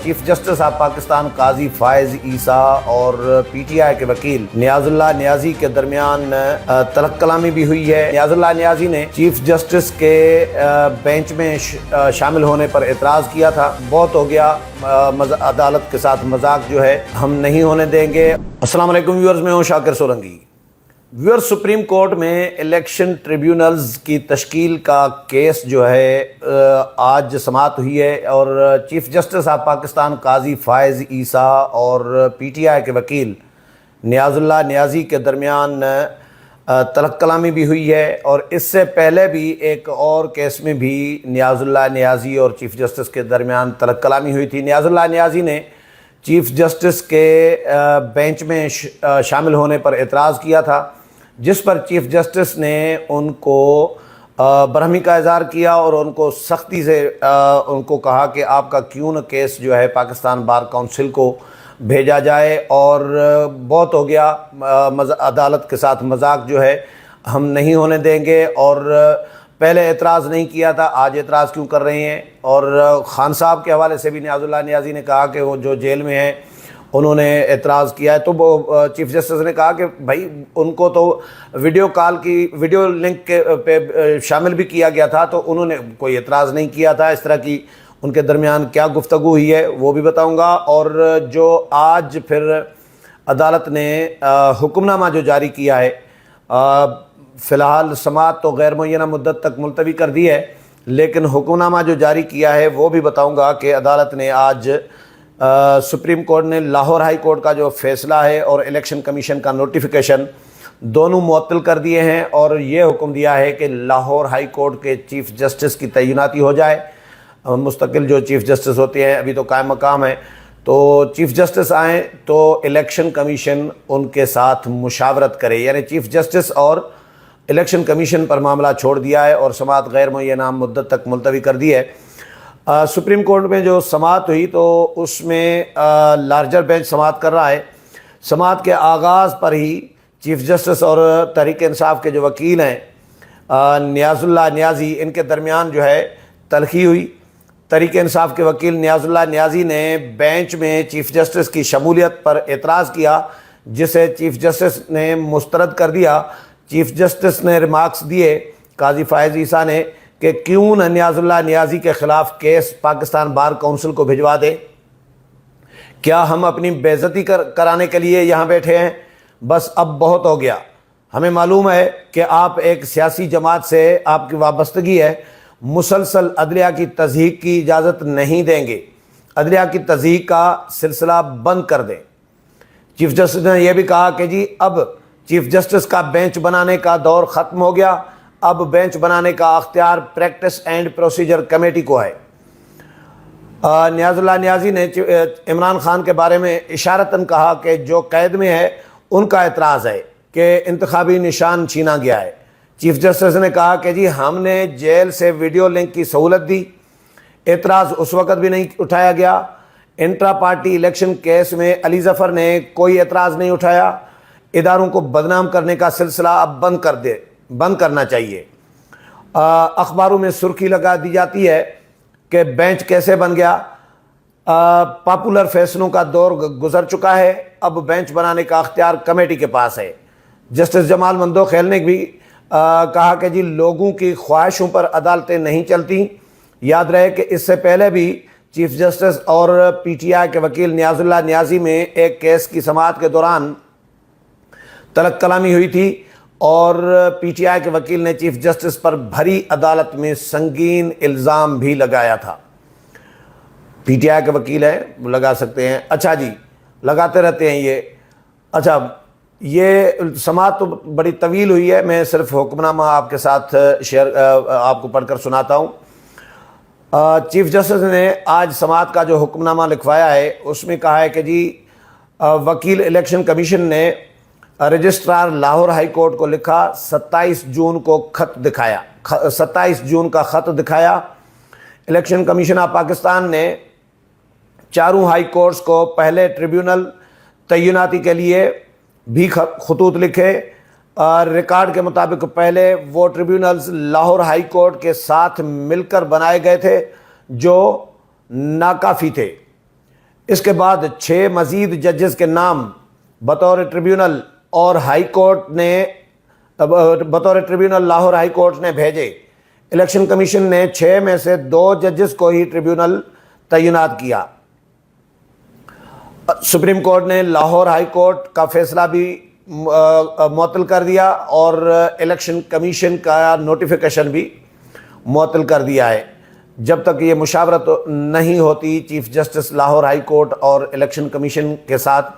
Chief justice of Pakistan قاضی فائز عیسیٰ اور P T I کے وکیل نیاز اللہ نیازی کے درمیان تلق کلامی بھی ہوئی ہے۔ نیاز اللہ نیازی نے چیف جسٹس کے بینچ میں شامل ہونے پر اعتراض کیا تھا۔ بہت ہو گیا، عدالت کے ساتھ مذاق جو ہے ہم نہیں ہونے دیں گے۔ السلام علیکم ویورز، میں ہوں شاکر سولنگی۔ ویورز، سپریم کورٹ میں الیکشن ٹریبیونلز کی تشکیل کا کیس جو ہے آج سماعت ہوئی ہے، اور چیف جسٹس آف پاکستان قاضی فائز عیسیٰ اور پی ٹی آئی کے وکیل نیاز اللہ نیازی کے درمیان تلق کلامی بھی ہوئی ہے، اور اس سے پہلے بھی ایک اور کیس میں بھی نیاز اللہ نیازی اور چیف جسٹس کے درمیان تلق کلامی ہوئی تھی۔ نیاز اللہ نیازی نے چیف جسٹس کے بینچ میں شامل ہونے پر اعتراض کیا تھا، جس پر چیف جسٹس نے ان کو برہمی کا اظہار کیا اور ان کو سختی سے ان کو کہا کہ آپ کا کیوں نہ کیس جو ہے پاکستان بار کونسل کو بھیجا جائے، اور بہت ہو گیا، عدالت کے ساتھ مذاق جو ہے ہم نہیں ہونے دیں گے۔ اور پہلے اعتراض نہیں کیا تھا، آج اعتراض کیوں کر رہے ہیں؟ اور خان صاحب کے حوالے سے بھی نیاز اللہ نیازی نے کہا کہ وہ جو جیل میں ہیں انہوں نے اعتراض کیا ہے، تو وہ چیف جسٹس نے کہا کہ بھائی ان کو تو ویڈیو کال کی ویڈیو لنک کے پہ شامل بھی کیا گیا تھا، تو انہوں نے کوئی اعتراض نہیں کیا تھا۔ اس طرح کی ان کے درمیان کیا گفتگو ہوئی ہے وہ بھی بتاؤں گا۔ اور جو آج پھر عدالت نے حکم نامہ جو جاری کیا ہے، فی الحال سماعت تو غیر معینہ مدت تک ملتوی کر دی ہے، لیکن حکم نامہ جو جاری کیا ہے وہ بھی بتاؤں گا کہ عدالت نے آج سپریم کورٹ نے لاہور ہائی کورٹ کا جو فیصلہ ہے اور الیکشن کمیشن کا نوٹیفیکیشن دونوں معطل کر دیے ہیں، اور یہ حکم دیا ہے کہ لاہور ہائی کورٹ کے چیف جسٹس کی تعیناتی ہو جائے۔ مستقل جو چیف جسٹس ہوتے ہیں ابھی تو قائم مقام ہے، تو چیف جسٹس آئیں تو الیکشن کمیشن ان کے ساتھ مشاورت کرے، یعنی چیف جسٹس اور الیکشن کمیشن پر معاملہ چھوڑ دیا ہے اور سماعت غیر معینہ مدت تک ملتوی کر دی ہے۔ سپریم کورٹ میں جو سماعت ہوئی تو اس میں لارجر بینچ سماعت کر رہا ہے۔ سماعت کے آغاز پر ہی چیف جسٹس اور تحریک انصاف کے جو وکیل ہیں نیاز اللہ نیازی، ان کے درمیان جو ہے تلخی ہوئی۔ تحریک انصاف کے وکیل نیاز اللہ نیازی نے بینچ میں چیف جسٹس کی شمولیت پر اعتراض کیا، جسے چیف جسٹس نے مسترد کر دیا۔ چیف جسٹس نے ریمارکس دیے قاضی فائز عیسیٰ نے کہ کیوں نہ نیاز اللہ نیازی کے خلاف کیس پاکستان بار کونسل کو بھجوا دے؟ کیا ہم اپنی بے عزتی کرانے کے لیے یہاں بیٹھے ہیں؟ بس اب بہت ہو گیا۔ ہمیں معلوم ہے کہ آپ ایک سیاسی جماعت سے آپ کی وابستگی ہے، مسلسل عدلیہ کی تضحیک کی اجازت نہیں دیں گے، عدلیہ کی تضحیک کا سلسلہ بند کر دیں۔ چیف جسٹس نے یہ بھی کہا کہ جی اب چیف جسٹس کا بینچ بنانے کا دور ختم ہو گیا، اب بینچ بنانے کا اختیار پریکٹس اینڈ پروسیجر کمیٹی کو ہے۔ نیاز اللہ نیازی نے عمران خان کے بارے میں اشارتاً کہا کہ جو قید میں ہے ان کا اعتراض ہے کہ انتخابی نشان چھینا گیا ہے۔ چیف جسٹس نے کہا کہ جی ہم نے جیل سے ویڈیو لنک کی سہولت دی، اعتراض اس وقت بھی نہیں اٹھایا گیا۔ انٹرا پارٹی الیکشن کیس میں علی ظفر نے کوئی اعتراض نہیں اٹھایا۔ اداروں کو بدنام کرنے کا سلسلہ اب بند کرنا چاہیے۔ اخباروں میں سرخی لگا دی جاتی ہے کہ بینچ کیسے بن گیا۔ پاپولر فیصلوں کا دور گزر چکا ہے، اب بینچ بنانے کا اختیار کمیٹی کے پاس ہے۔ جسٹس جمال مندوخیل نے بھی کہا کہ جی لوگوں کی خواہشوں پر عدالتیں نہیں چلتی۔ یاد رہے کہ اس سے پہلے بھی چیف جسٹس اور پی ٹی آئی کے وکیل نیاز اللہ نیازی میں ایک کیس کی سماعت کے دوران تلق کلامی ہوئی تھی، اور پی ٹی آئی کے وکیل نے چیف جسٹس پر بھری عدالت میں سنگین الزام بھی لگایا تھا۔ پی ٹی آئی کے وکیل ہیں، لگا سکتے ہیں۔ اچھا جی، لگاتے رہتے ہیں یہ۔ اچھا، یہ سماعت تو بڑی طویل ہوئی ہے، میں صرف حکم نامہ آپ کے ساتھ آپ کو پڑھ کر سناتا ہوں۔ چیف جسٹس نے آج سماعت کا جو حکم نامہ لکھوایا ہے اس میں کہا ہے کہ جی وکیل الیکشن کمیشن نے رجسٹرار لاہور ہائی کورٹ کو لکھا، 27 جون کا خط دکھایا۔ الیکشن کمیشن آف پاکستان نے چاروں ہائی کورٹس کو پہلے ٹریبیونل تعیناتی کے لیے بھی خطوط لکھے۔ ریکارڈ کے مطابق پہلے وہ ٹریبیونلز لاہور ہائی کورٹ کے ساتھ مل کر بنائے گئے تھے جو ناکافی تھے۔ اس کے بعد 6 مزید ججز کے نام بطور ٹریبیونل اور ہائی کورٹ نے بطور ٹریبیونل لاہور ہائی کورٹ نے بھیجے۔ الیکشن کمیشن نے 6 میں سے 2 ججز کو ہی ٹریبیونل تعینات کیا۔ سپریم کورٹ نے لاہور ہائی کورٹ کا فیصلہ بھی معطل کر دیا اور الیکشن کمیشن کا نوٹیفیکیشن بھی معطل کر دیا ہے جب تک یہ مشاورت نہیں ہوتی chief justice Lahore high court اور الیکشن کمیشن کے ساتھ۔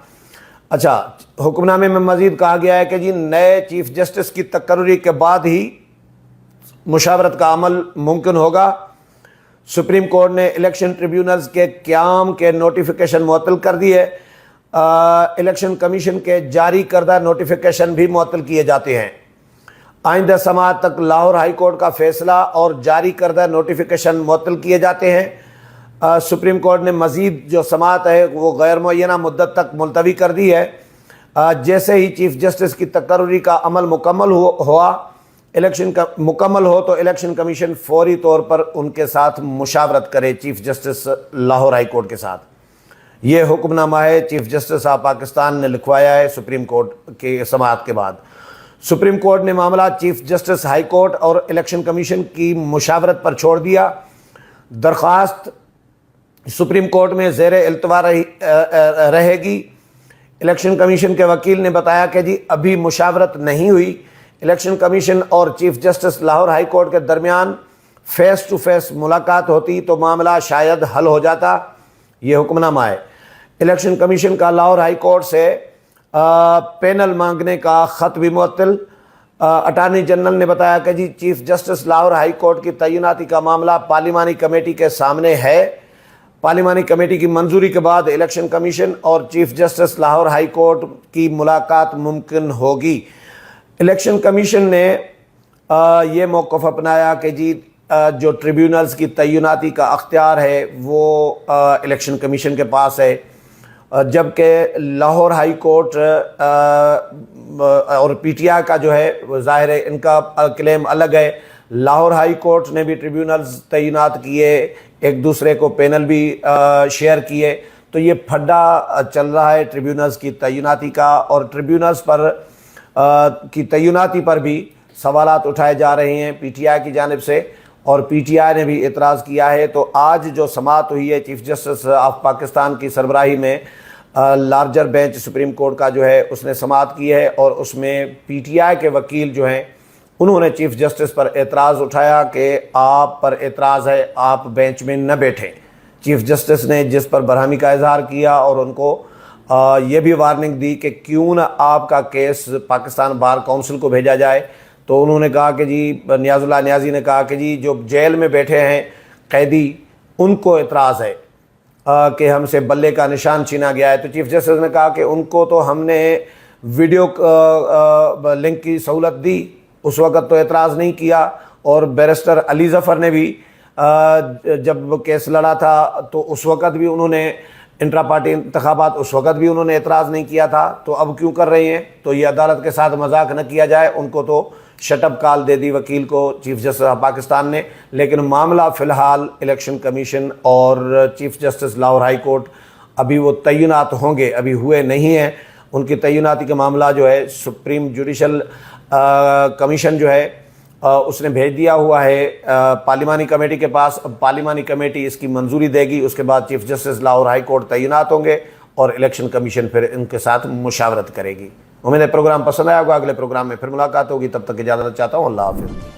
اچھا، حکم نامے میں مزید کہا گیا ہے کہ جی نئے چیف جسٹس کی تقرری کے بعد ہی مشاورت کا عمل ممکن ہوگا۔ سپریم کورٹ نے الیکشن ٹریبیونلز کے قیام کے نوٹیفیکیشن معطل کر دیے۔ الیکشن کمیشن کے جاری کردہ نوٹیفیکیشن بھی معطل کیے جاتے ہیں۔ آئندہ سماعت تک لاہور ہائی کورٹ کا فیصلہ اور جاری کردہ نوٹیفیکیشن معطل کیے جاتے ہیں۔ سپریم کورٹ نے مزید جو سماعت ہے وہ غیر معینہ مدت تک ملتوی کر دی ہے۔ جیسے ہی چیف جسٹس کی تقرری کا عمل مکمل ہو تو الیکشن کمیشن فوری طور پر ان کے ساتھ مشاورت کرے، chief justice Lahore high court کے ساتھ۔ یہ حکم نامہ ہے چیف جسٹس آف پاکستان نے لکھوایا ہے سپریم کورٹ کے سماعت کے بعد۔ سپریم کورٹ نے معاملہ چیف جسٹس ہائی کورٹ اور الیکشن کمیشن کی مشاورت پر چھوڑ دیا۔ درخواست سپریم کورٹ میں زیر التوا رہے گی۔ الیکشن کمیشن کے وکیل نے بتایا کہ جی ابھی مشاورت نہیں ہوئی۔ الیکشن کمیشن اور chief justice Lahore high court کے درمیان فیس ٹو فیس ملاقات ہوتی تو معاملہ شاید حل ہو جاتا۔ یہ حکم نامہ ہے۔ الیکشن کمیشن کا لاہور ہائی کورٹ سے پینل مانگنے کا خط بھی معطل۔ اٹارنی جنرل نے بتایا کہ جی chief justice Lahore high court کی تعیناتی کا معاملہ پارلیمانی کمیٹی کے سامنے ہے۔ پارلیمانی کمیٹی کی منظوری کے بعد الیکشن کمیشن اور chief justice Lahore high court کی ملاقات ممکن ہوگی۔ الیکشن کمیشن نے یہ موقف اپنایا کہ جی جو ٹریبیونلز کی تعیناتی کا اختیار ہے وہ الیکشن کمیشن کے پاس ہے، جبکہ لاہور ہائی کورٹ اور پی ٹی آئی کا جو ہے ظاہر ہے ان کا کلیم الگ ہے۔ لاہور ہائی کورٹ نے بھی ٹریبیونلز تعینات کیے، ایک دوسرے کو پینل بھی شیئر کیے، تو یہ پھڈا چل رہا ہے ٹریبیونلز کی تعیناتی کا، اور ٹریبیونلز پر کی تعیناتی پر بھی سوالات اٹھائے جا رہے ہیں پی ٹی آئی کی جانب سے، اور پی ٹی آئی نے بھی اعتراض کیا ہے۔ تو آج جو سماعت ہوئی ہے چیف جسٹس آف پاکستان کی سربراہی میں، لارجر بینچ سپریم کورٹ کا جو ہے اس نے سماعت کی ہے، اور اس میں پی ٹی آئی کے وکیل جو ہیں انہوں نے چیف جسٹس پر اعتراض اٹھایا کہ آپ پر اعتراض ہے، آپ بینچ میں نہ بیٹھیں۔ چیف جسٹس نے جس پر برہمی کا اظہار کیا اور ان کو یہ بھی وارننگ دی کہ کیوں نہ آپ کا کیس پاکستان بار کونسل کو بھیجا جائے، تو انہوں نے کہا کہ جی نیاز اللہ نیازی نے کہا کہ جی جو جیل میں بیٹھے ہیں قیدی ان کو اعتراض ہے کہ ہم سے بلے کا نشان چھینا گیا ہے۔ تو چیف جسٹس نے کہا کہ ان کو تو ہم نے ویڈیو لنک کی سہولت دی، اس وقت تو اعتراض نہیں کیا، اور بیرسٹر علی ظفر نے بھی جب کیس لڑا تھا تو اس وقت بھی انہوں نے انٹرا پارٹی انتخابات، اس وقت بھی انہوں نے اعتراض نہیں کیا تھا، تو اب کیوں کر رہے ہیں؟ تو یہ عدالت کے ساتھ مذاق نہ کیا جائے، ان کو تو شٹ اپ کال دے دی وکیل کو چیف جسٹس آف پاکستان نے۔ لیکن معاملہ فی الحال الیکشن کمیشن اور chief justice Lahore high court, ابھی وہ تعینات ہوں گے، ابھی ہوئے نہیں ہیں۔ ان کی تعیناتی کا معاملہ جو ہے سپریم جوڈیشل کمیشن جو ہے اس نے بھیج دیا ہوا ہے پارلیمانی کمیٹی کے پاس۔ اب پارلیمانی کمیٹی اس کی منظوری دے گی، اس کے بعد chief justice Lahore high court تعینات ہوں گے اور الیکشن کمیشن پھر ان کے ساتھ مشاورت کرے گی۔ امید ہے پروگرام پسند آیا ہوگا، اگلے پروگرام میں پھر ملاقات ہوگی، تب تک اجازت چاہتا ہوں، اللہ حافظ۔